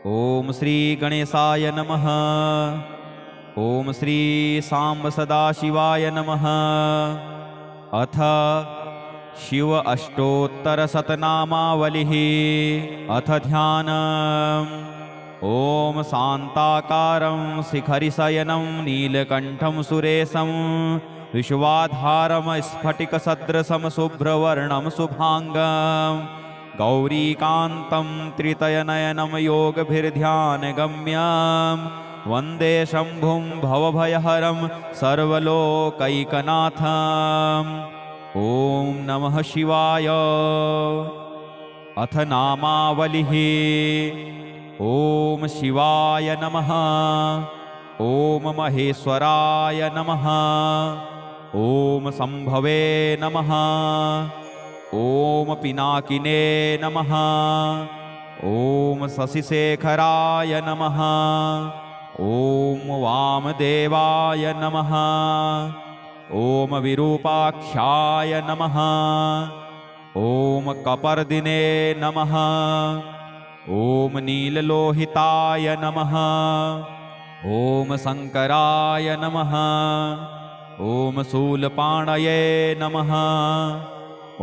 ओम श्री गणेशाय नमः। ओम श्री सांब सदाशिवाय नमः। अथ शिव अष्टोत्तर शतनामावलिः। अथ ध्यानम्। ओम शान्ताकारं शिखरिशयनं नीलकण्ठं सुरेशं विश्वाधारं स्फटिकसदृशं शुभ्रवर्णं शुभाङ्गं गौरीकान्तं त्रितयनयनं योगभिर्ध्यानगम्यं वन्दे शम्भुं भवभयहरं सर्वलोकैकनाथम्। ॐ नमः शिवाय। अथ नामावलिः। ॐ शिवाय नमः। ॐ महेश्वराय नमः। ॐ शम्भवे नमः। ॐ पिनाकिने नमः। ॐ शशिशेखराय नमः। ॐ वामदेवाय नमः। ॐ विरूपाक्षाय नमः। ॐ कपर्दिने नमः। ॐ नीललोहिताय नमः। ॐ शङ्कराय नमः। ॐ शूलपाणये नमः।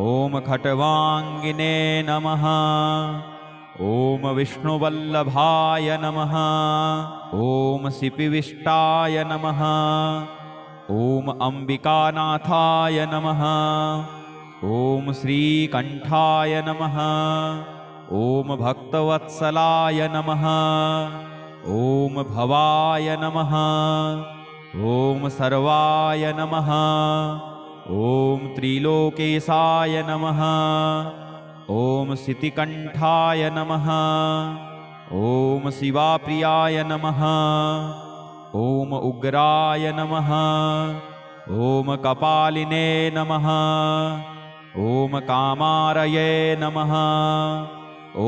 ॐ खट्वाङ्गिने नमः। ॐ विष्णुवल्लभाय नमः। ॐ शिपिविष्टाय नमः। ॐ अम्बिकानाथाय नमः। ॐ श्रीकण्ठाय नमः। ॐ भक्तवत्सलाय नमः। ॐ भवाय नमः। ॐ सर्वाय नमः। ॐ त्रिलोकेशाय नमः। ॐ शितिकण्ठाय नमः। ॐ शिवाप्रियाय नमः। ॐ उग्राय नमः। ॐ कपालिने नमः। ॐ कामारये नमः।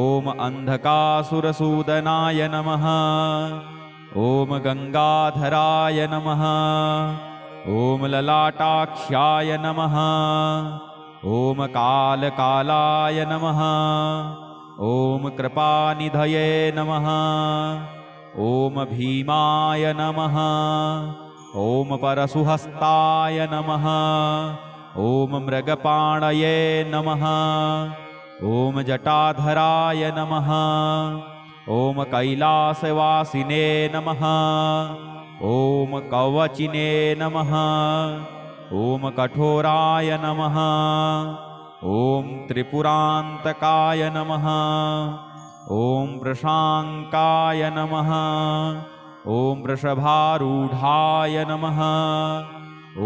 ॐ अन्धकासुरसूदनाय नमः। ॐ गङ्गाधराय नमः। ॐ ललाटाक्षाय नमः। ॐ कालकालाय नमः। ॐ कृपानिधये नमः। ॐ भीमाय नमः। ॐ परशुहस्ताय नमः। ॐ मृगपाणये नमः। ॐ जटाधराय नमः। ॐ कैलासवासिने नमः। ॐ कवचिने नमः। ॐ कठोराय नमः। ॐ त्रिपुरान्तकाय नमः। ॐ वृषाङ्काय नमः। ॐ वृषभारूढाय नमः।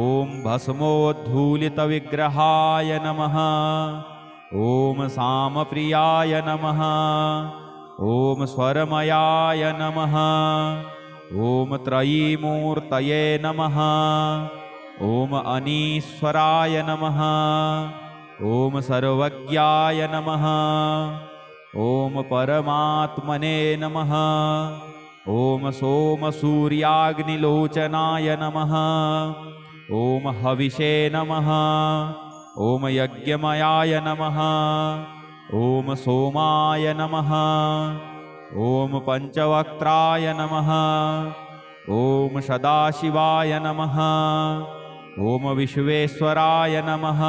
ॐ भस्मोद्धूलितविग्रहाय नमः। ॐ सामप्रियाय नमः। ॐ स्वरमयाय नमः। ॐ त्रयीमूर्तये नमः। ॐ अनीश्वराय नमः। ॐ सर्वज्ञाय नमः। ॐ परमात्मने नमः। ॐ सोमसूर्याग्निलोचनाय नमः। ॐ हविषे नमः। ॐ यज्ञमयाय नमः। ॐ सोमाय नमः। ॐ पञ्चवक्त्राय नमः। ॐ सदाशिवाय नमः। ॐ विश्वेश्वराय नमः।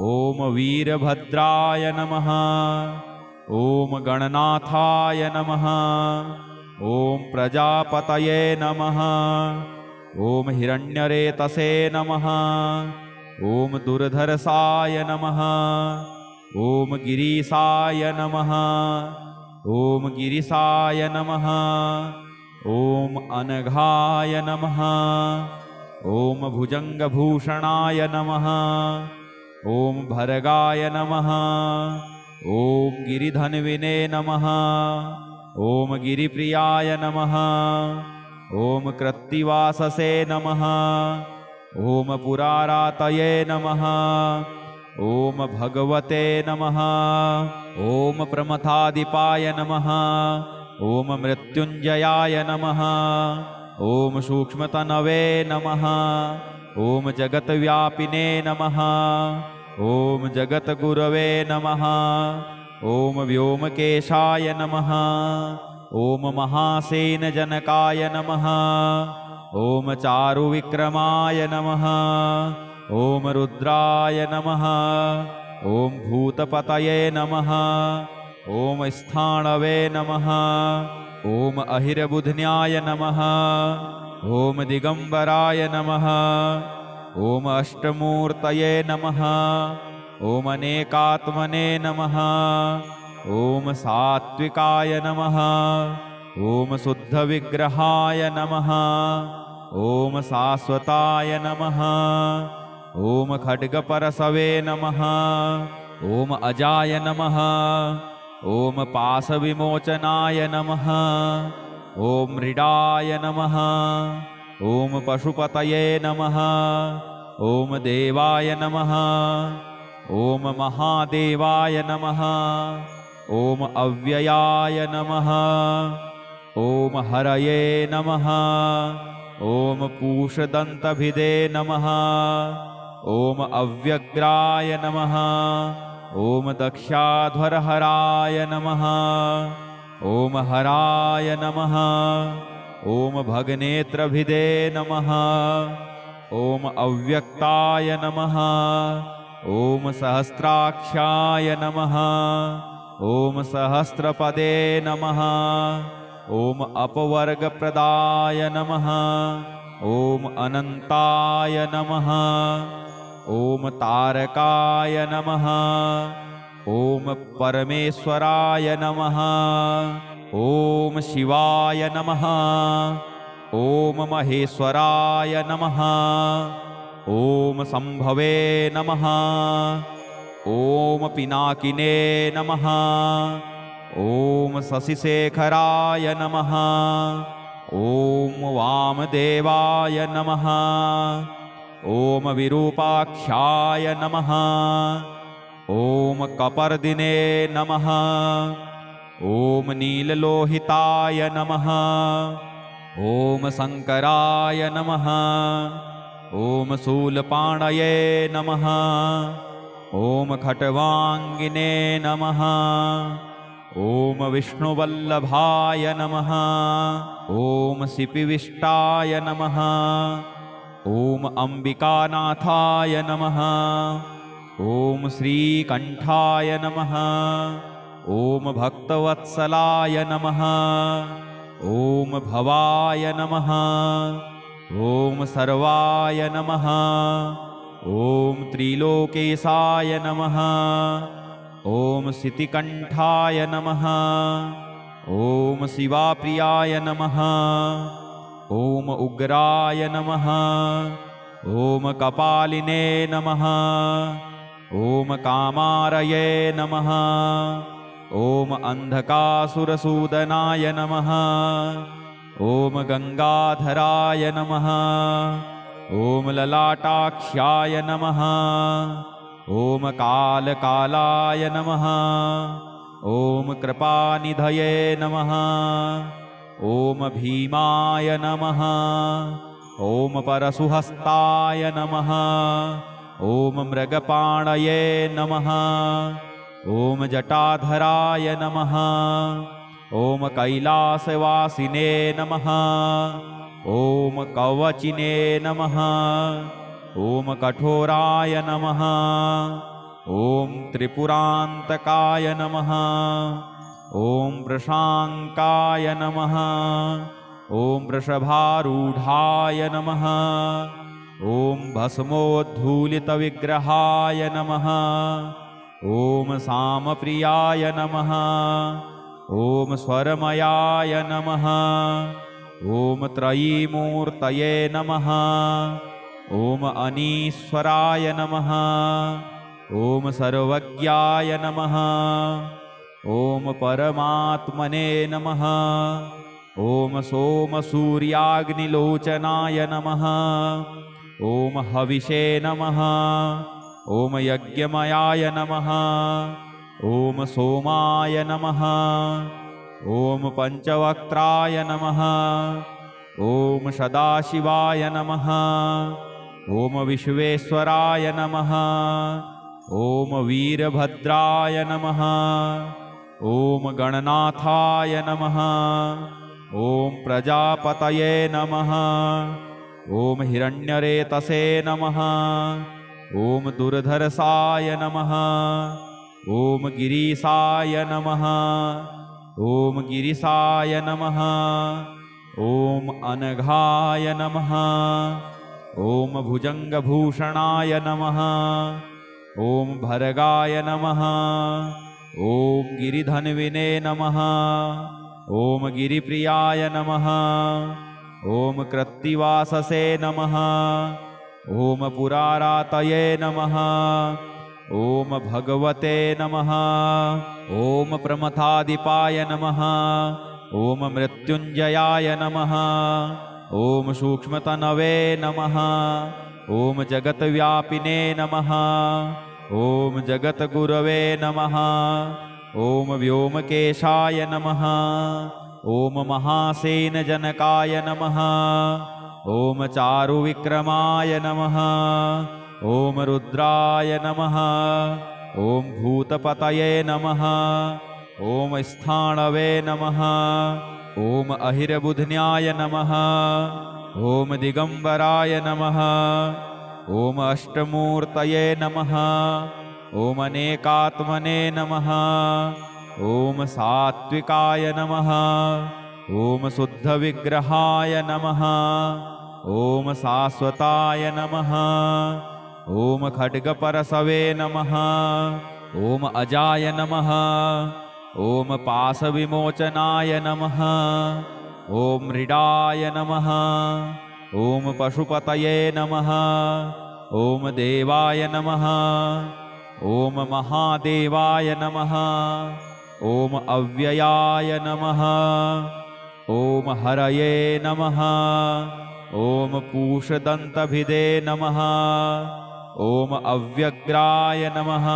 ॐ वीरभद्राय नमः। ॐ गणनाथाय नमः। ॐ प्रजापतये नमः। ॐ हिरण्यरेतसे नमः। ॐ दुर्धर्षाय नमः। ॐ गिरीशाय नमः। ॐ गिरिशाय नमः। ॐ अनघाय नमः। ॐ भुजङ्गभूषणाय नमः। ॐ भर्गाय नमः। ॐ गिरिधन्विने नमः। ॐ गिरिप्रियाय नमः। ॐ कृत्तिवाससे नमः। ॐ पुरारातये नमः। ॐ भगवते नमः। ॐ प्रमथादिपाय नमः। ॐ मृत्युञ्जयाय नमः। ॐ सूक्ष्मतनवे नमः। ॐ जगत्व्यापिने नमः। ॐ जगद्गुरवे नमः। ॐ व्योमकेशाय नमः। ॐ महासेनजनकाय नमः। ॐ चारुविक्रमाय नमः। ॐ रुद्राय नमः। ॐ भूतपतये नमः। ॐ स्थाणवे नमः। ॐ अहिरबुध्न्याय नमः। ॐ दिगम्बराय नमः। ॐ अष्टमूर्तये नमः। ॐ अनेकात्मने नमः। ॐ सात्विकाय नमः। ॐ शुद्धविग्रहाय नमः। ॐ शाश्वताय नमः। ॐ खड्गपरशवे नमः। ॐ अजाय नमः। ॐ पाशविमोचनाय नमः। ॐ मृडाय नमः। ॐ पशुपतये नमः। ॐ देवाय नमः। ॐ महादेवाय नमः। ॐ अव्ययाय नमः। ॐ हरये नमः। ॐ पूषदन्तभिदे नमः। ॐ अव्यग्राय नमः। ॐ दक्षाध्वरहराय नमः। ॐ हराय नमः। ॐ भगनेत्रभिदे नमः। ॐ अव्यक्ताय नमः। ॐ सहस्राक्षाय नमः। ॐ सहस्रपदे नमः। ॐ अपवर्गप्रदाय नमः। ॐ अनन्ताय नमः। ॐ तारकाय नमः। ॐ परमेश्वराय नमः। ॐ शिवाय नमः। ॐ महेश्वराय नमः। ॐ शम्भवे नमः। ॐ पिनाकिने नमः। ॐ शशिशेखराय नमः। ॐ वामदेवाय नमः। ॐ विरूपाक्षाय नमः। ॐ कपर्दिने नमः। ॐ नीललोहिताय नमः। ॐ शङ्कराय नमः। ॐ शूलपाणये नमः। ॐ खट्वाङ्गिने नमः। ॐ विष्णुवल्लभाय नमः। ॐ सिपिविष्टाय नमः। ॐ अम्बिकानाथाय नमः। ॐ श्रीकण्ठाय नमः। ॐ भक्तवत्सलाय नमः। ॐ भवाय नमः। ॐ सर्वाय नमः। ॐ त्रिलोकेशाय नमः। ॐ सितिकण्ठाय नमः। ॐ शिवाप्रियाय नमः। ॐ उग्राय नमः। ॐ कपालिने नमः। ॐ कामारये नमः। ॐ अन्धकासुरसूदनाय नमः। ॐ गङ्गाधराय नमः। ॐ ललाटाक्ष्याय नमः। ॐ कालकालाय नमः। ॐ कृपानिधये नमः। ॐ भीमाय नमः। ॐ परशुहस्ताय नमः। ॐ मृगपाणये नमः। ॐ जटाधराय नमः। ॐ कैलासवासिने नमः। ॐ कवचिने नमः। ॐ कठोराय नमः। ॐ त्रिपुरान्तकाय नमः। ॐ वृषाङ्काय नमः। ॐ वृषभारूढाय नमः। ॐ भस्मोद्धूलितविग्रहाय नमः। ॐ सामप्रियाय नमः। ॐ स्वरमयाय नमः। ॐ त्रयीमूर्तये नमः। ॐ अनीश्वराय नमः। ॐ सर्वज्ञाय नमः। ॐ परमात्मने नमः। ॐ सोमसूर्याग्निलोचनाय नमः। ॐ हविषे नमः। ॐ यज्ञमयाय नमः। ॐ सोमाय नमः। ॐ पञ्चवक्त्राय नमः। ॐ सदाशिवाय नमः। ॐ विश्वेश्वराय नमः। ॐ वीरभद्राय नमः। ॐ गणनाथाय नमः। ॐ प्रजापतये नमः। ॐ हिरण्यरेतसे नमः। ॐ दुर्धरसाय नमः। ॐ गिरीशाय नमः। ॐ गिरिशाय नमः। ॐ अनघाय नमः। ॐ भुजङ्गभूषणाय नमः। ॐ भर्गाय नमः। ॐ गिरिधन्विने नमः। ॐ गिरिप्रियाय नमः। ॐ कृत्तिवाससे नमः। ॐ पुरारातये नमः। ॐ भगवते नमः। ॐ प्रमथादिपाय नमः। ॐ मृत्युञ्जयाय नमः। ॐ सूक्ष्मतनवे नमः। ॐ जगत्व्यापिने नमः। ॐ जगद्गुरवे नमः। ॐ व्योमकेशाय नमः। ॐ महासेनजनकाय नमः। ॐ चारुविक्रमाय नमः। ॐ रुद्राय नमः। ॐ भूतपतये नमः। ॐ स्थाणवे नमः। ॐ अहिरबुध्न्याय नमः। ॐ दिगम्बराय नमः। ॐ अष्टमूर्तये नमः। ॐ अनेकात्मने नमः। ॐ सात्विकाय नमः। ॐ शुद्धविग्रहाय नमः। ॐ शाश्वताय नमः। ॐ खड्गपरशवे नमः। ॐ अजाय नमः। ॐ पाशविमोचनाय नमः। ॐ मृडाय नमः। ॐ पशुपतये नमः। ॐ देवाय नमः। ॐ महादेवाय नमः। ॐ अव्ययाय नमः। ॐ हरये नमः। ॐ पूषदन्तभिदे नमः। ॐ अव्यग्राय नमः।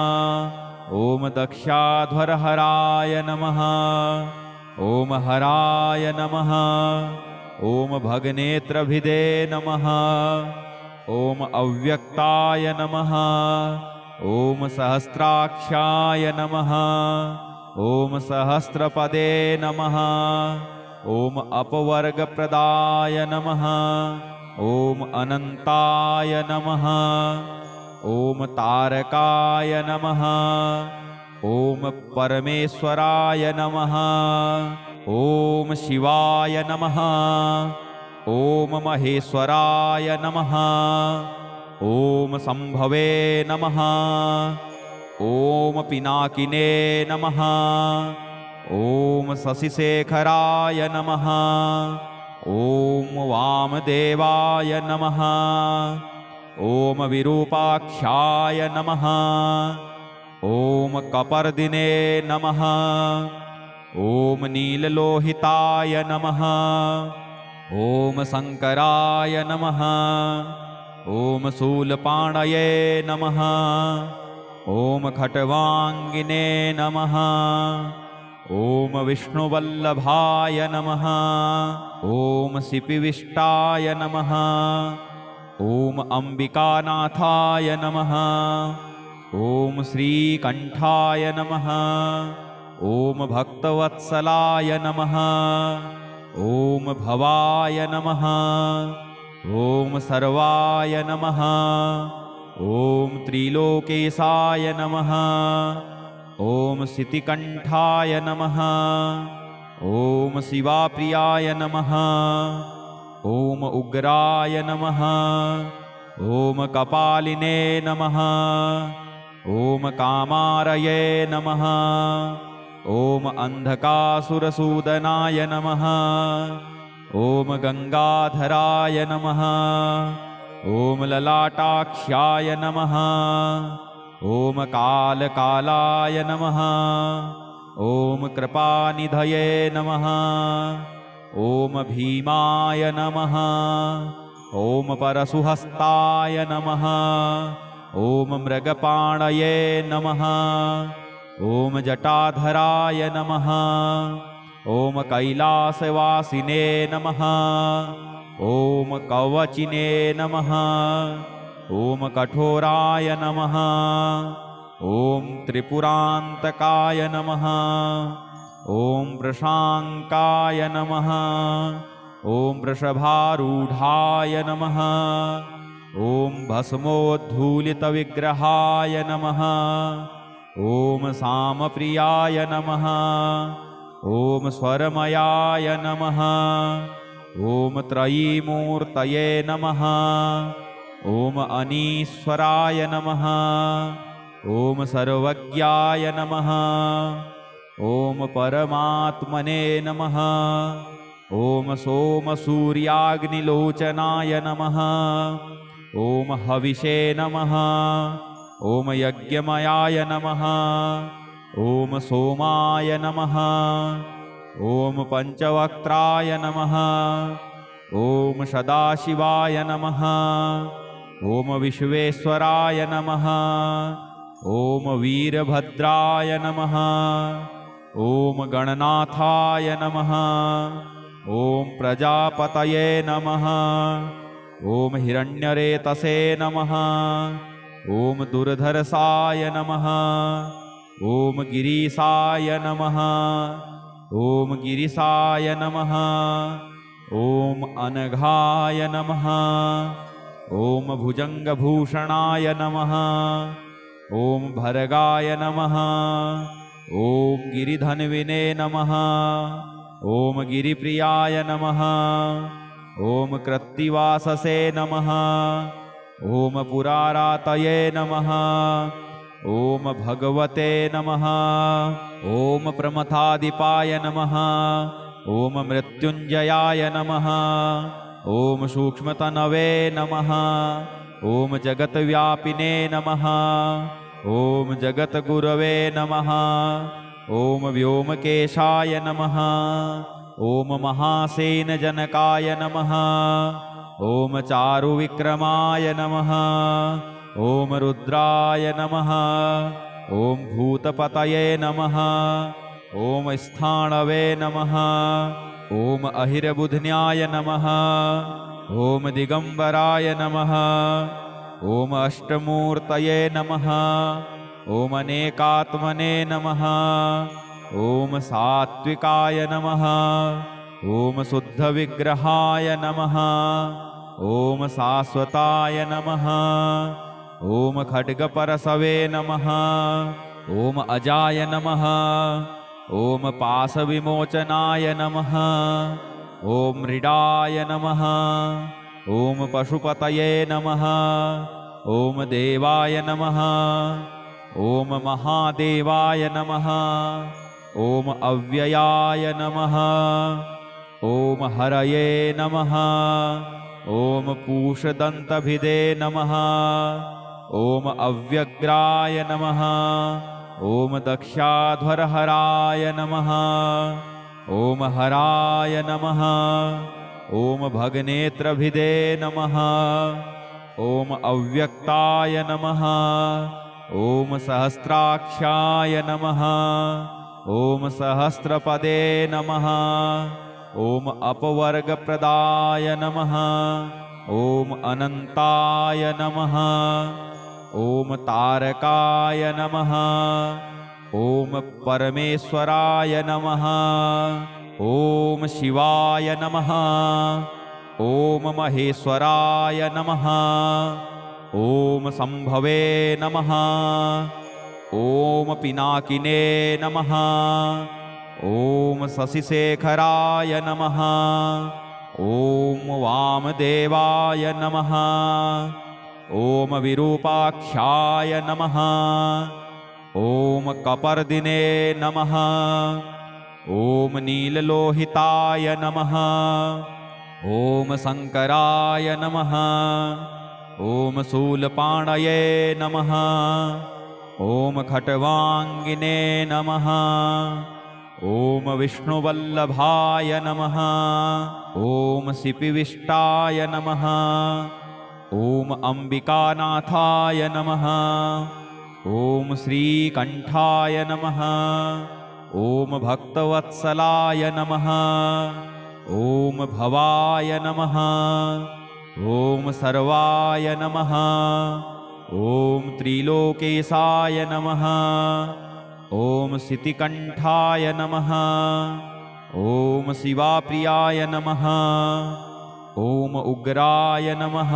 ॐ दक्षाध्वरहराय नमः। ॐ हराय नमः। ॐ भगनेत्रभिदे नमः। ॐ अव्यक्ताय नमः। ॐ सहस्राक्षाय नमः। ॐ सहस्रपदे नमः। ॐ अपवर्गप्रदाय नमः। ॐ अनन्ताय नमः। ॐ तारकाय नमः। ॐ परमेश्वराय नमः। ॐ शिवाय नमः। ॐ महेश्वराय नमः। ॐ शम्भवे नमः। ॐ पिनाकिने नमः। ॐ शशिशेखराय नमः। ॐ वामदेवाय नमः। ॐ विरूपाक्षाय नमः। ॐ कपर्दिने नमः। ॐ नीललोहिताय नमः। ॐ शङ्कराय नमः। ॐ शूलपाणये नमः। ॐ खट्वाङ्गिने नमः। ॐ विष्णुवल्लभाय नमः। ॐ सिपिविष्टाय नमः। ॐ अम्बिकानाथाय नमः। ॐ श्रीकण्ठाय नमः। ॐ भक्तवत्सलाय नमः। ॐ भवाय नमः। ॐ सर्वाय नमः। ॐ त्रिलोकेशाय नमः। ॐ सितिकण्ठाय नमः। ॐ शिवाप्रियाय नमः। ॐ उग्राय नमः। ॐ कपालिने नमः। ॐ कामारये नमः। ॐ अन्धकासुरसूदनाय नमः। ॐ गङ्गाधराय नमः। ॐ ललाटाक्ष्याय नमः। ॐ कालकालाय नमः। ॐ कृपानिधये नमः। ॐ भीमाय नमः। ॐ परशुहस्ताय नमः। ॐ मृगपाणये नमः। ॐ जटाधराय नमः। ॐ कैलासवासिने नमः। ॐ कवचिने नमः। ॐ कठोराय नमः। ॐ त्रिपुरान्तकाय नमः। ॐ वृषाङ्काय नमः। ॐ वृषभारूढाय नमः। ॐ भस्मोद्धूलितविग्रहाय नमः। ॐ सामप्रियाय नमः। ॐ स्वरमयाय नमः। ॐ त्रयीमूर्तये नमः। ॐ अनीश्वराय नमः। ॐ सर्वज्ञाय नमः। ॐ परमात्मने नमः। ॐ सोमसूर्याग्निलोचनाय नमः। ॐ हविषे नमः। ॐ यज्ञमयाय नमः। ॐ सोमाय नमः। ॐ पञ्चवक्त्राय नमः। ॐ सदाशिवाय नमः। ॐ विश्वेश्वराय नमः। ॐ वीरभद्राय नमः। ॐ गणनाथाय नमः। ॐ प्रजापतये नमः। ॐ हिरण्यरेतसे नमः। ॐ दुर्धर्षाय नमः। ॐ गिरीशाय नमः। ॐ गिरिशाय नमः। ॐ अनघाय नमः। ॐ भुजङ्गभूषणाय नमः। ॐ भर्गाय नमः। ॐ गिरिधन्विने नमः। ॐ गिरिप्रियाय नमः। ॐ कृत्तिवाससे नमः। ॐ पुरारातये नमः। ॐ भगवते नमः। ॐ प्रमथादिपाय नमः। ॐ मृत्युञ्जयाय नमः। ॐ सूक्ष्मतनवे नमः। ॐ जगत्व्यापिने नमः। ॐ जगद्गुरवे नमः। ॐ व्योमकेशाय नमः। ॐ महासेनजनकाय नमः। ॐ चारुविक्रमाय नमः। ॐ रुद्राय नमः। ॐ भूतपतये नमः। ॐ स्थाणवे नमः। ॐ अहिरबुध्न्याय नमः। ॐ दिगम्बराय नमः। ॐ अष्टमूर्तये नमः। ॐ अनेकात्मने नमः। ॐ सात्विकाय नमः। ॐ शुद्धविग्रहाय नमः। ॐ शाश्वताय नमः। ॐ खड्गपरशवे नमः। ॐ अजाय नमः। ॐ पाशविमोचनाय नमः। ॐ मृडाय नमः। ॐ पशुपतये नमः। ॐ देवाय नमः। ॐ महादेवाय नमः। ॐ अव्ययाय नमः। ॐ हरये नमः। ॐ पूषदन्तभिदे नमः। ॐ अव्यग्राय नमः। ॐ दक्षाध्वरहराय नमः। ॐ हराय नमः। ॐ भगनेत्रभिदे नमः। ॐ अव्यक्ताय नमः। ॐ सहस्राक्षाय नमः। ॐ सहस्रपदे नमः। ॐ अपवर्गप्रदाय नमः। ॐ अनन्ताय नमः। ॐ तारकाय नमः। ॐ परमेश्वराय नमः। ॐ शिवाय नमः। ॐ महेश्वराय नमः। ॐ शम्भवे नमः। ॐ पिनाकिने नमः। ॐ शशिशेखराय नमः। ॐ वामदेवाय नमः। ॐ विरूपाक्षाय नमः। ॐ कपर्दिने नमः। ॐ नीललोहिताय नमः। ॐ शङ्कराय नमः। ॐ शूलपाणये नमः। ॐ खट्वाङ्गिने नमः। ॐ विष्णुवल्लभाय नमः। ॐ सिपिविष्टाय नमः। ॐ अम्बिकानाथाय नमः। ॐ श्रीकण्ठाय नमः। ॐ भक्तवत्सलाय नमः। ॐ भवाय नमः। ॐ सर्वाय नमः। ॐ त्रिलोकेशाय नमः। ॐ सितिकण्ठाय नमः। ॐ शिवाप्रियाय नमः। ॐ उग्राय नमः।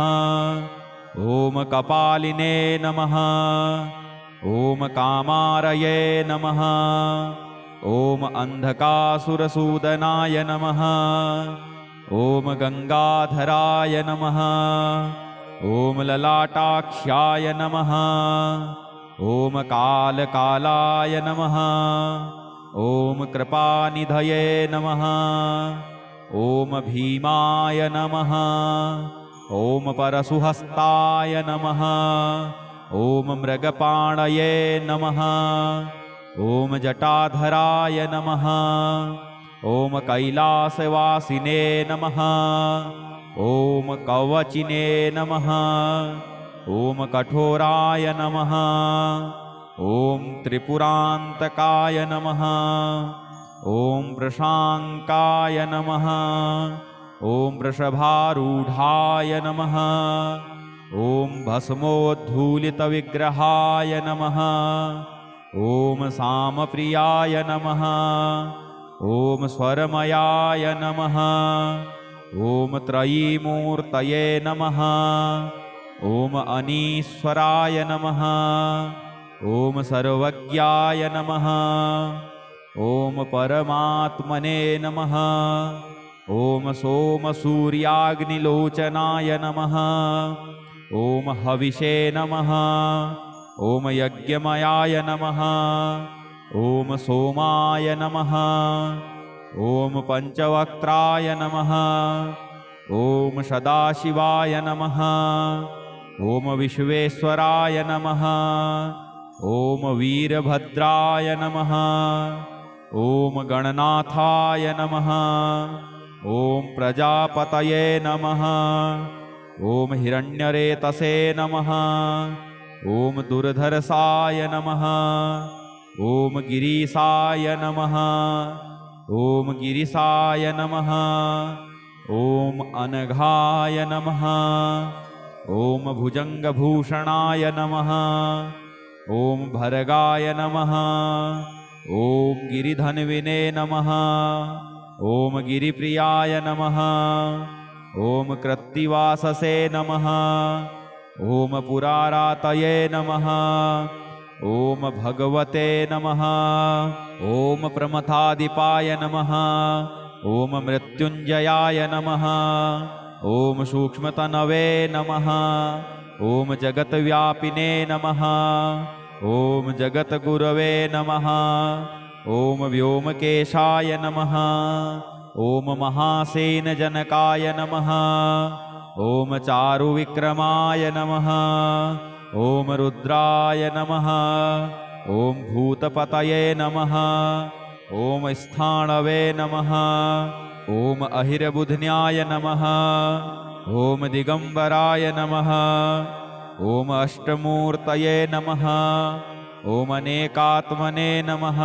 ॐ कपालिने नमः। ॐ कामारये नमः। ॐ अन्धकासुरसूदनाय नमः। ॐ गङ्गाधराय नमः। ॐ ललाटाक्ष्याय नमः। ॐ कालकालाय नमः। ॐ कृपानिधये नमः। ॐ भीमाय नमः। ॐ परशुहस्ताय नमः। ॐ मृगपाणये नमः। ॐ जटाधराय नमः। ॐ कैलासवासिने नमः। ॐ कवचिने नमः। ॐ कठोराय नमः। ॐ त्रिपुरान्तकाय नमः। ॐ वृषाङ्काय नमः। ॐ वृषभारूढाय नमः। ॐ भस्मोद्धूलितविग्रहाय नमः। ॐ सामप्रियाय नमः। ॐ स्वरमयाय नमः। ॐ त्रयीमूर्तये नमः। ॐ अनीश्वराय नमः। ॐ सर्वज्ञाय नमः। ॐ परमात्मने नमः। ॐ सोमसूर्याग्निलोचनाय नमः। ॐ हविषे नमः। ॐ यज्ञमयाय नमः। ॐ सोमाय नमः। ॐ पञ्चवक्त्राय नमः। ॐ सदाशिवाय नमः। ॐ विश्वेश्वराय नमः। ॐ वीरभद्राय नमः। ॐ गणनाथाय नमः। ॐ प्रजापतये नमः। ॐ हिरण्यरेतसे नमः। ॐ दुर्धर्षाय नमः। ॐ गिरीशाय नमः। ॐ गिरिशाय नमः। ॐ अनघाय नमः। ॐ भुजङ्गभूषणाय नमः। ॐ भर्गाय नमः। ॐ गिरिधन्विने नमः। ॐ गिरिप्रियाय नमः। ॐ कृत्तिवाससे नमः। ॐ पुरारातये नमः। ॐ भगवते नमः। ॐ प्रमथादिपाय नमः। ॐ मृत्युञ्जयाय नमः। ॐ सूक्ष्मतनवे नमः। ॐ जगत्व्यापिने नमः। ॐ जगद्गुरवे नमः। ॐ व्योमकेशाय नमः। ॐ महासेनजनकाय नमः। ॐ चारुविक्रमाय नमः। ॐ रुद्राय नमः। ॐ भूतपतये नमः। ॐ स्थाणवे नमः। ॐ अहिरबुध्न्याय नमः। ॐ दिगम्बराय नमः। ॐ अष्टमूर्तये नमः। ॐ अनेकात्मने नमः।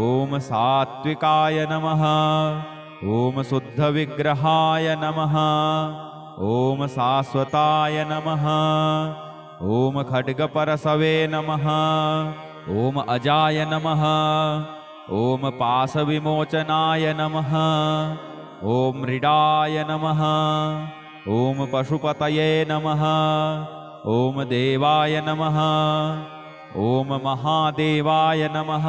ॐ सात्विकाय नमः। ॐ शुद्धविग्रहाय नमः। ॐ शाश्वताय नमः। ॐ खड्गपरशवे नमः। ॐ अजाय नमः। ॐ पाशविमोचनाय नमः। ॐ मृडाय नमः। ॐ पशुपतये नमः। ॐ देवाय नमः। ॐ महादेवाय नमः।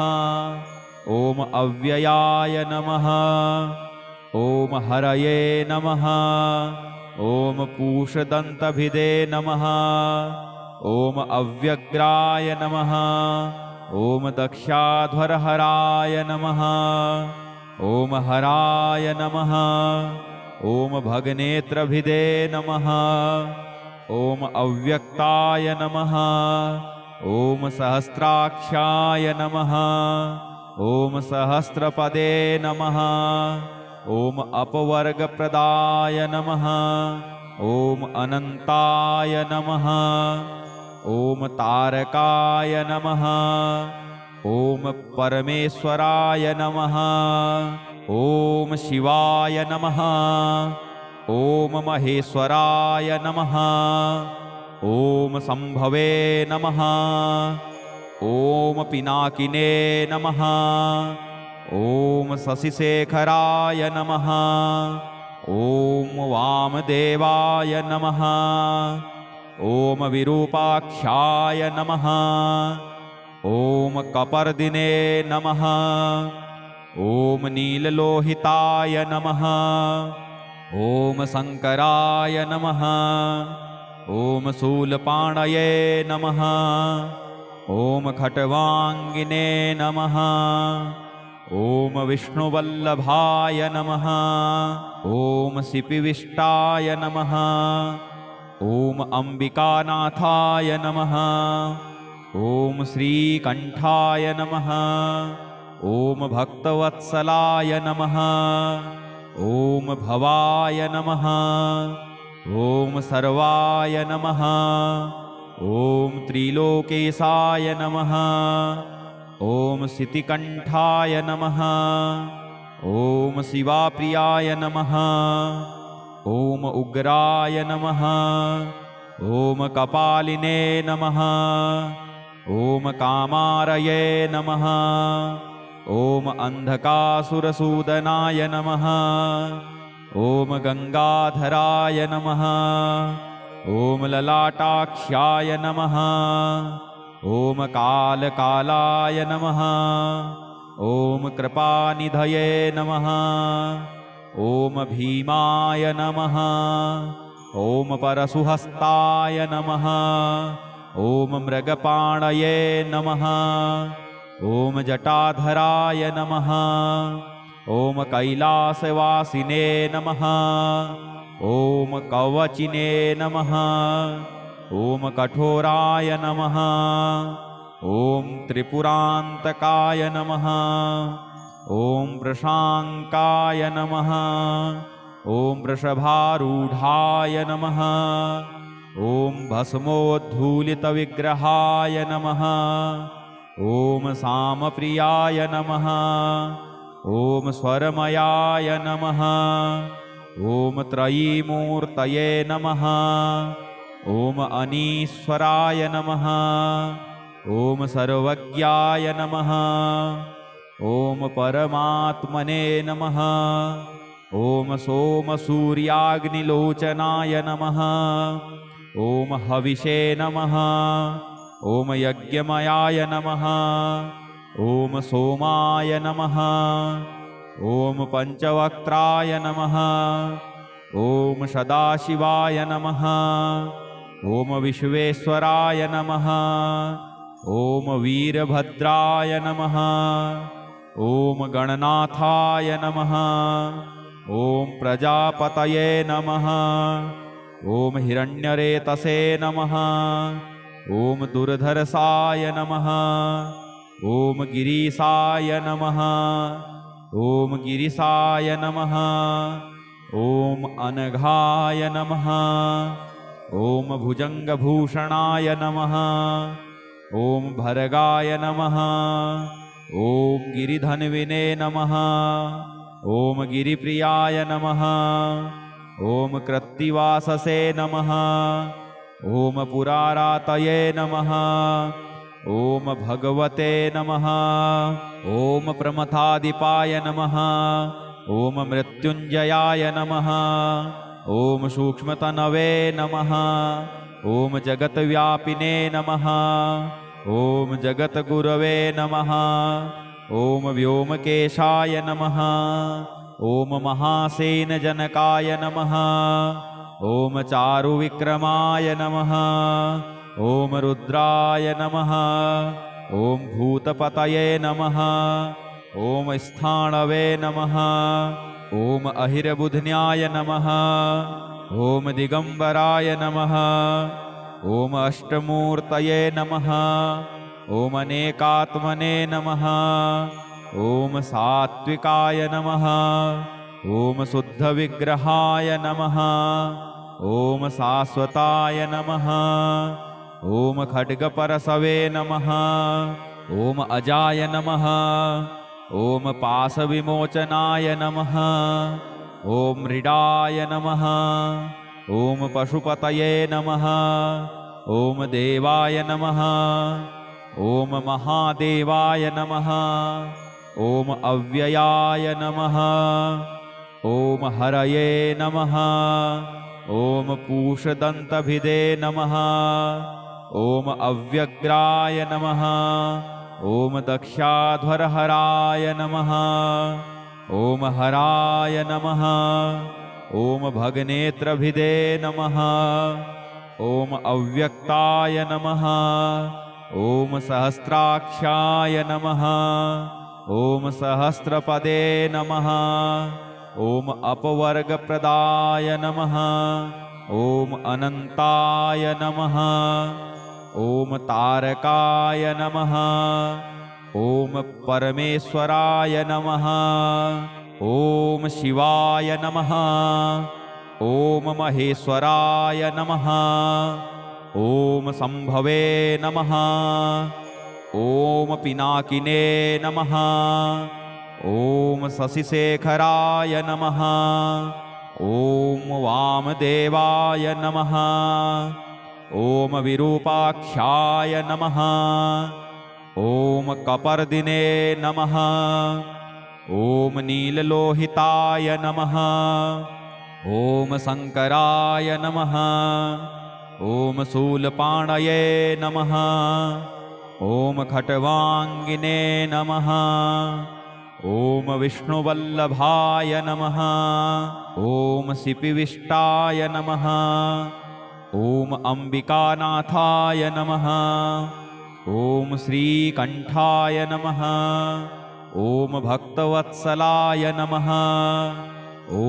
ॐ अव्ययाय नमः। ॐ हरये नमः। ॐ पूषदन्तभिदे नमः। ॐ अव्यग्राय नमः। ॐ दक्षाध्वरहराय नमः। ॐ हराय नमः। ॐ भगनेत्रभिदे नमः। ॐ अव्यक्ताय नमः। ॐ सहस्राक्षाय नमः। ॐ सहस्रपदे नमः। ॐ अपवर्गप्रदाय नमः। ॐ अनन्ताय नमः। ॐ तारकाय नमः। ॐ परमेश्वराय नमः। ॐ शिवाय नमः। ॐ महेश्वराय नमः। ॐ संभवे नमः। ॐ पिनाकिने नमः। ॐ शशिशेखराय नमः। ॐ वामदेवाय नमः। ॐ विरूपाक्षाय नमः। ॐ कपर्दिने नमः। ॐ नीललोहिताय नमः। ॐ शङ्कराय नमः। ॐ शूलपाणये नमः। ॐ खट्वाङ्गिने नमः। ॐ विष्णुवल्लभाय नमः। ॐ सिपिविष्टाय नमः। ॐ अम्बिकानाथाय नमः। ॐ श्रीकण्ठाय नमः। ॐ भक्तवत्सलाय नमः। ॐ भवाय नमः। ॐ सर्वाय नमः। ॐ त्रिलोकेशाय नमः। ॐ सितिकण्ठाय नमः। ॐ शिवाप्रियाय नमः। ॐ उग्राय नमः। ॐ कपालिने नमः। ॐ कामारये नमः। ॐ अन्धकासुरसूदनाय नमः। ॐ गङ्गाधराय नमः। ॐ ललाटाक्ष्याय नमः। ॐ कालकालाय नमः। ॐ कृपानिधये नमः। ॐ भीमाय नमः। ॐ परशुहस्ताय नमः। ॐ मृगपाणये नमः। ॐ जटाधराय नमः। ॐ कैलासवासिने नमः। ॐ कवचिने नमः। ॐ कठोराय नमः। ॐ त्रिपुरान्तकाय नमः। ॐ वृषाङ्काय नमः। ॐ वृषभारूढाय नमः। ॐ भस्मोद्धूलितविग्रहाय नमः। ॐ सामप्रियाय नमः। ॐ स्वरमयाय नमः। ॐ त्रयीमूर्तये नमः। ॐ अनीश्वराय नमः। ॐ सर्वज्ञाय नमः। ॐ परमात्मने नमः। ॐ सोमसूर्याग्निलोचनाय नमः। ॐ हविषे नमः। ॐ यज्ञमयाय नमः। ॐ सोमाय नमः। ॐ पञ्चवक्त्राय नमः। ॐ सदाशिवाय नमः। ॐ विश्वेश्वराय नमः। ॐ वीरभद्राय नमः। ॐ गणनाथाय नमः। ॐ प्रजापतये नमः। ॐ हिरण्यरेतसे नमः। ॐ दुर्धर्षाय नमः। ॐ गिरीशाय नमः। ॐ गिरिशाय नमः। ॐ अनघाय नमः। ॐ भुजङ्गभूषणाय नमः। ॐ भर्गाय नमः। ॐ गिरिधन्विने नमः। ॐ गिरिप्रियाय नमः। ॐ कृत्तिवाससे नमः। ॐ पुरारातये नमः। ॐ भगवते नमः। ॐ प्रमथादिपाय नमः। ॐ मृत्युञ्जयाय नमः। ॐ सूक्ष्मतनवे नमः। ॐ जगत्व्यापिने नमः। ॐ जगद्गुरवे नमः। ॐ व्योमकेशाय नमः। ॐ महासेनजनकाय नमः। ॐ चारुविक्रमाय नमः। ॐ रुद्राय नमः। ॐ भूतपतये नमः। ॐ स्थाणवे नमः। ॐ अहिरबुध्न्याय नमः। ॐ दिगम्बराय नमः। ॐ अष्टमूर्तये नमः। ॐ अनेकात्मने नमः। ॐ सात्विकाय नमः। ॐ शुद्धविग्रहाय नमः। ॐ शाश्वताय नमः। ॐ खड्गपरशवे नमः। ॐ अजाय नमः। ॐ पाशविमोचनाय नमः। ॐ मृडाय नमः। ॐ पशुपतये नमः। ॐ देवाय नमः। ॐ महादेवाय नमः। ॐ अव्ययाय नमः। ॐ हरये नमः। ॐ पूषदन्तभिदे नमः। ॐ अव्यग्राय नमः। ॐ दक्षाध्वरहराय नमः। ॐ हराय नमः। ॐ भगनेत्रभिदे नमः। ॐ अव्यक्ताय नमः। ॐ सहस्राक्षाय नमः। ॐ सहस्रपदे नमः। ॐ अपवर्गप्रदाय नमः। ॐ अनन्ताय नमः। ॐ तारकाय नमः। ॐ परमेश्वराय नमः। ॐ शिवाय नमः। ॐ महेश्वराय नमः। ॐ संभवे नमः। ॐ पिनाकिने नमः। ॐ शशिशेखराय नमः। ॐ वामदेवाय नमः। ॐ विरूपाक्षाय नमः। ॐ कपर्दिने नमः। ॐ नीललोहिताय नमः। ॐ शङ्कराय नमः। ॐ शूलपाणये नमः। ॐ खट्वाङ्गिने नमः। ॐ विष्णुवल्लभाय नमः। ॐ सिपिविष्टाय नमः। ॐ अम्बिकानाथाय नमः। ॐ श्रीकण्ठाय नमः। ॐ भक्तवत्सलाय नमः। ॐ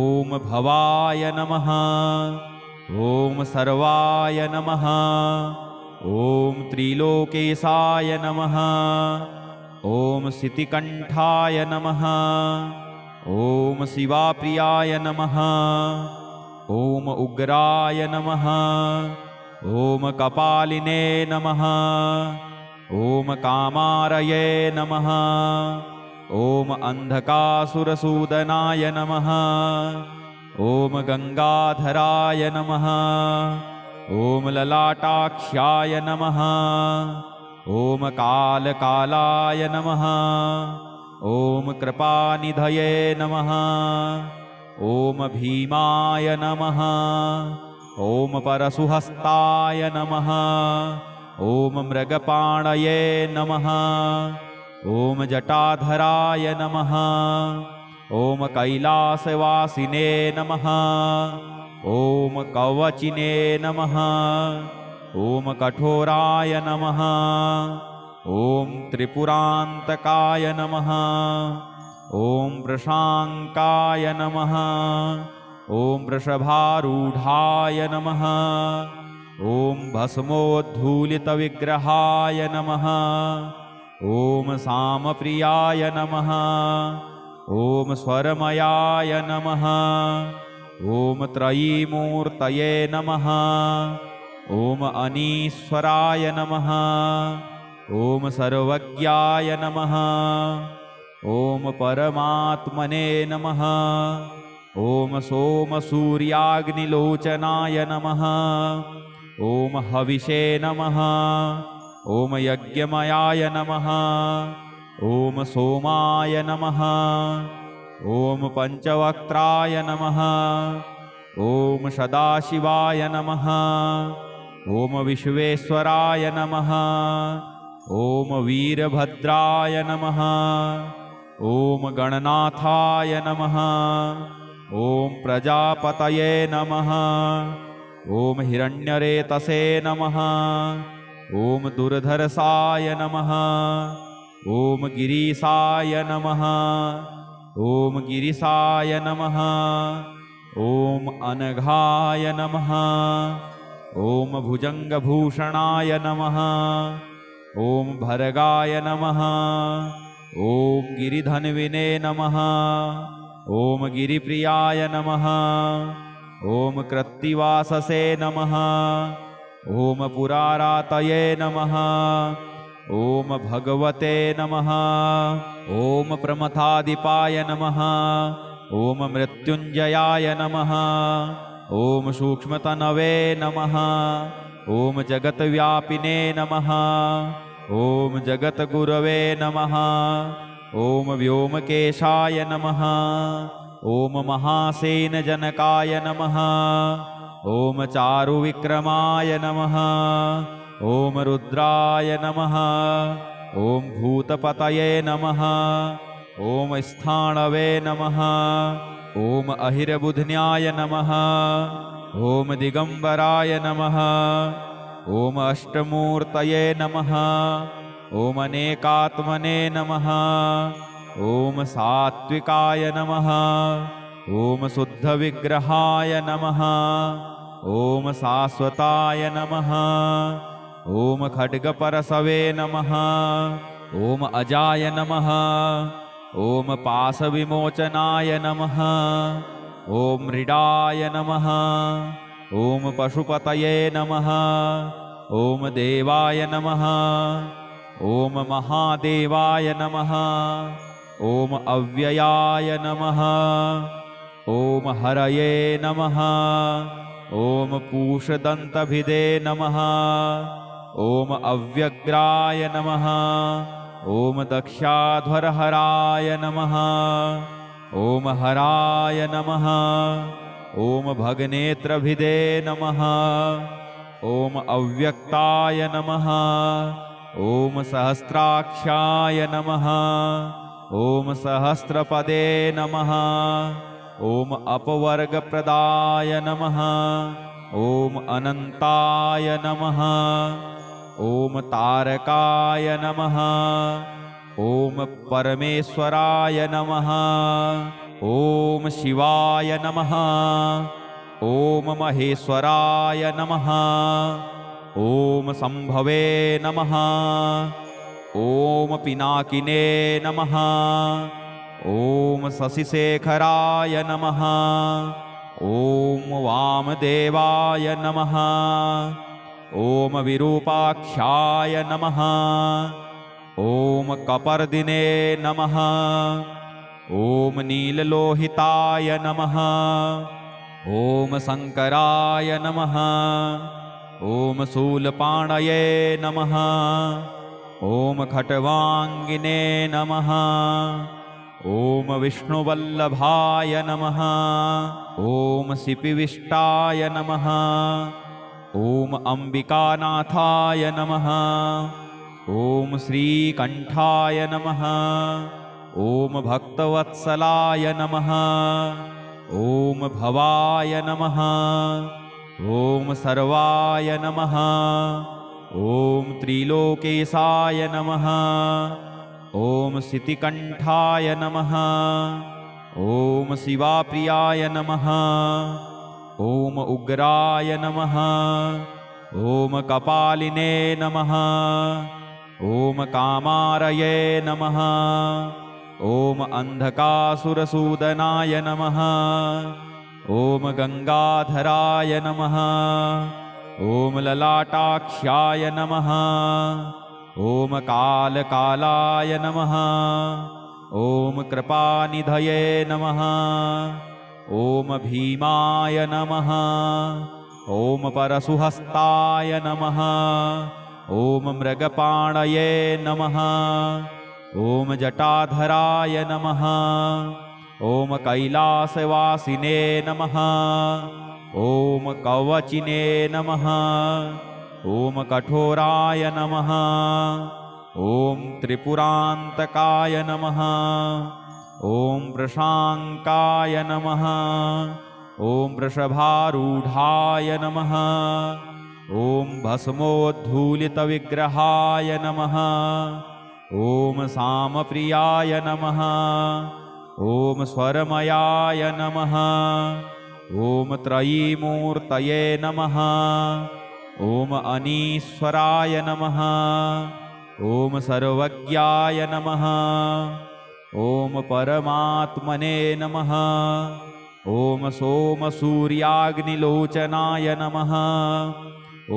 भवाय नमः। ॐ सर्वाय नमः। ॐ त्रिलोकेशाय नमः। ॐ सितिकण्ठाय नमः। ॐ शिवाप्रियाय नमः। ॐ उग्राय नमः। ॐ कपालिने नमः। ॐ कामारये नमः। ॐ अन्धकासुरसूदनाय नमः। ॐ गङ्गाधराय नमः। ॐ ललाटाक्षाय नमः। ॐ कालकालाय नमः। ॐ कृपानिधये नमः। ॐ भीमाय नमः। ॐ परशुहस्ताय नमः। ॐ मृगपाणये नमः। ॐ जटाधराय नमः। ॐ कैलासवासिने नमः। ॐ कवचिने नमः। ॐ कठोराय नमः। ॐ त्रिपुरान्तकाय नमः। ॐ वृषाङ्काय नमः। ॐ वृषभारूढाय नमः। ॐ भस्मोद्धूलितविग्रहाय नमः। ॐ सामप्रियाय नमः। ॐ स्वरमयाय नमः। ॐ त्रयीमूर्तये नमः। ॐ अनीश्वराय नमः। ॐ सर्वज्ञाय नमः। ॐ परमात्मने नमः। ॐ सोमसूर्याग्निलोचनाय नमः। ॐ हविषे नमः। ॐ यज्ञमयाय नमः। ॐ सोमाय नमः। ॐ पञ्चवक्त्राय नमः। ॐ सदाशिवाय नमः। ॐ विश्वेश्वराय नमः। ॐ वीरभद्राय नमः। ॐ गणनाथाय नमः। ॐ प्रजापतये नमः। ॐ हिरण्यरेतसे नमः। ॐ दुर्धरसाय नमः। ॐ गिरीशाय नमः। ॐ गिरिशाय नमः। ॐ अनघाय नमः। ॐ भुजङ्गभूषणाय नमः। ॐ भर्गाय नमः। ॐ गिरिधन्विने नमः। ॐ गिरिप्रियाय नमः। ॐ कृत्तिवाससे नमः। ॐ पुरारातये नमः। ॐ भगवते नमः। ॐ प्रमथादिपाय नमः। ॐ मृत्युञ्जयाय नमः। ॐ सूक्ष्मतनवे नमः। ॐ जगत्व्यापिने नमः। ॐ जगद्गुरवे नमः। ॐ व्योमकेशाय नमः। ॐ महासेनजनकाय नमः। ॐ चारुविक्रमाय नमः। ॐ रुद्राय नमः। ॐ भूतपतये नमः। ॐ स्थाणवे नमः। ॐ अहिरबुध्न्याय नमः। ॐ दिगम्बराय नमः। ॐ अष्टमूर्तये नमः। ॐ अनेकात्मने नमः। ॐ सात्विकाय नमः। ॐ शुद्धविग्रहाय नमः। ॐ शाश्वताय नमः। ॐ खड्गपरशवे नमः। ॐ अजाय नमः। ॐ पाशविमोचनाय नमः। ॐ मृडाय नमः। ॐ पशुपतये नमः। ॐ देवाय नमः। ॐ महादेवाय नमः। ॐ अव्ययाय नमः। ॐ हरये नमः। ॐ पूषदन्तभिदे नमः। ॐ अव्यग्राय नमः। ॐ दक्षाध्वरहराय नमः। ॐ हराय नमः। ॐ भगनेत्रभिदे नमः। ॐ अव्यक्ताय नमः। ॐ सहस्राक्षाय नमः। ॐ सहस्रपदे नमः। ॐ अपवर्गप्रदाय नमः। ॐ अनन्ताय नमः। ॐ तारकाय नमः। ॐ परमेश्वराय नमः। ॐ शिवाय नमः। ॐ महेश्वराय नमः। ॐ शम्भवे नमः। ॐ पिनाकिने नमः। ॐ शशिशेखराय नमः। ॐ वामदेवाय नमः। ॐ विरूपाक्षाय नमः। ॐ कपर्दिने नमः। ॐ नीललोहिताय नमः। ॐ शङ्कराय नमः। ॐ शूलपाणये नमः। ॐ खट्वाङ्गिने नमः। ॐ विष्णुवल्लभाय नमः। ॐ शिपिविष्टाय नमः। ॐ अम्बिकानाथाय नमः। ॐ श्रीकण्ठाय नमः। ॐ भक्तवत्सलाय नमः। ॐ भवाय नमः। ॐ सर्वाय नमः। ॐ त्रिलोकेशाय नमः। ॐ शितिकण्ठाय नमः। ॐ शिवाप्रियाय नमः। ॐ उग्राय नमः। ॐ कपालिने नमः। ॐ कामारये नमः। ॐ अन्धकासुरसूदनाय नमः। ॐ गङ्गाधराय नमः। ॐ ललाटाक्षाय नमः। ॐ कालकालाय नमः। ॐ कृपानिधये नमः। ॐ भीमाय नमः। ॐ परशुहस्ताय नमः। ॐ मृगपाणये नमः। ॐ जटाधराय नमः। ॐ कैलासवासिने नमः। ॐ कवचिने नमः। ॐ कठोराय नमः। ॐ त्रिपुरान्तकाय नमः। ॐ वृषाङ्काय नमः। ॐ वृषभारूढाय नमः। ॐ भस्मोद्धूलितविग्रहाय नमः। ॐ सामप्रियाय नमः। ॐ स्वरमयाय नमः। ॐ त्रयीमूर्तये नमः। ॐ अनीश्वराय नमः। ॐ सर्वज्ञाय नमः। ॐ परमात्मने नमः। ॐ सोमसूर्याग्निलोचनाय नमः।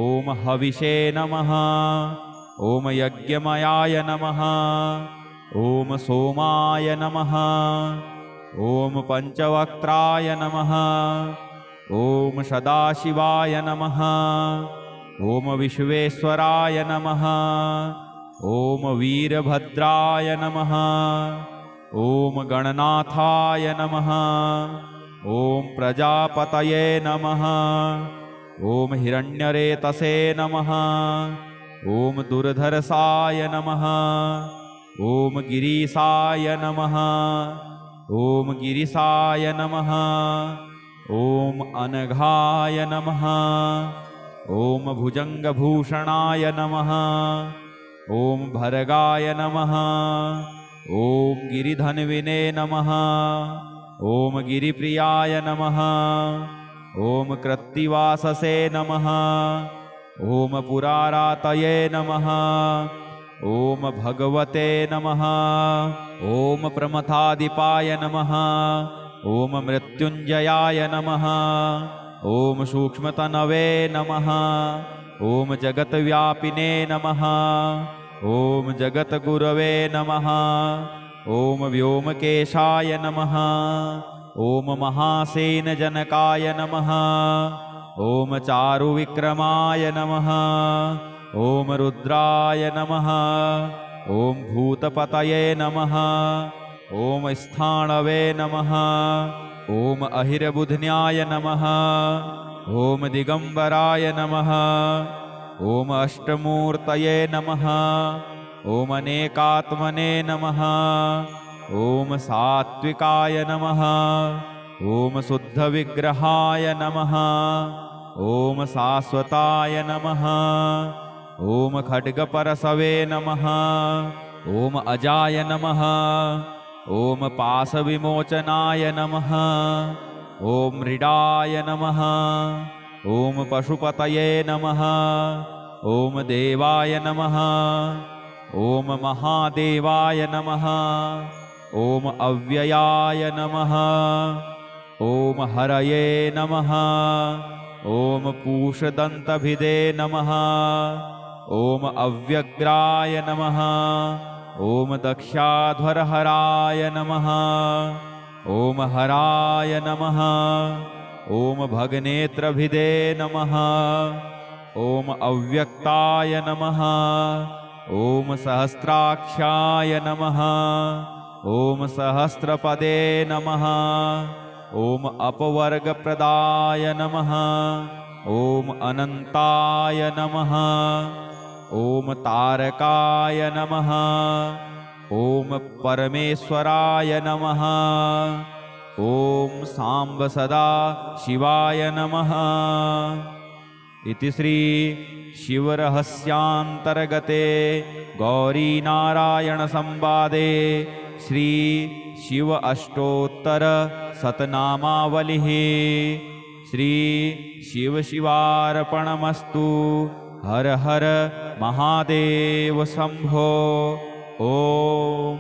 ॐ हविषे नमः। ॐ यज्ञमयाय नमः। ॐ सोमाय नमः। ॐ पञ्चवक्त्राय नमः। ॐ सदाशिवाय नमः। ॐ विश्वेश्वराय नमः। ॐ वीरभद्राय नमः। ॐ गणनाथाय नमः। ॐ प्रजापतये नमः। ॐ हिरण्यरेतसे नमः। ॐ दुर्धरसाय नमः। ॐ गिरीशाय नमः। ॐ गिरिशाय नमः। ॐ अनघाय नमः। ॐ भुजङ्गभूषणाय नमः। ॐ भर्गाय नमः। ॐ गिरिधन्विने नमः। ॐ गिरिप्रियाय नमः। ॐ कृत्तिवाससे नमः। ॐ पुरारातये नमः। ॐ भगवते नमः। ॐ प्रमथादिपाय नमः। ॐ मृत्युञ्जयाय नमः। ॐ सूक्ष्मतनवे नमः। ॐ जगत्व्यापिने नमः। ॐ जगद्गुरवे नमः। ॐ व्योमकेशाय नमः। ॐ महासेनजनकाय नमः। ॐ चारुविक्रमाय नमः। ॐ रुद्राय नमः। ॐ भूतपतये नमः। ॐ स्थाणवे नमः। ॐ अहिरबुध्न्याय नमः। ॐ दिगम्बराय नमः। ॐ अष्टमूर्तये नमः। ॐ अनेकात्मने नमः। ॐ सात्विकाय नमः। ॐ शुद्धविग्रहाय नमः। ॐ शाश्वताय नमः। ॐ खड्गपरशवे नमः। ॐ अजाय नमः। ॐ पाशविमोचनाय नमः। ॐ मृडाय नमः। ॐ पशुपतये नमः। ॐ देवाय नमः। ॐ महादेवाय नमः। ॐ अव्ययाय नमः। ॐ हरये नमः। ॐ पूषदन्तभिदे नमः। ॐ अव्यग्राय नमः। ॐ दक्षाध्वरहराय नमः। ॐ हराय नमः। ॐ भगनेत्रभिदे नमः। ॐ अव्यक्ताय नमः। ॐ सहस्राक्षाय नमः। ॐ सहस्रपदे नमः। ॐ अपवर्गप्रदाय नमः। ॐ अनन्ताय नमः। ॐ तारकाय नमः। ॐ परमेश्वराय नमः। ॐ साम्ब सदा शिवाय नमः। इति श्री शिवरहस्यान्तर्गते गौरीनारायण संवादे श्री शिव अष्टोत्तर शतनामावलिः श्री शिव शिवार्पणमस्तु। हर हर महादेव शंभो। ओम।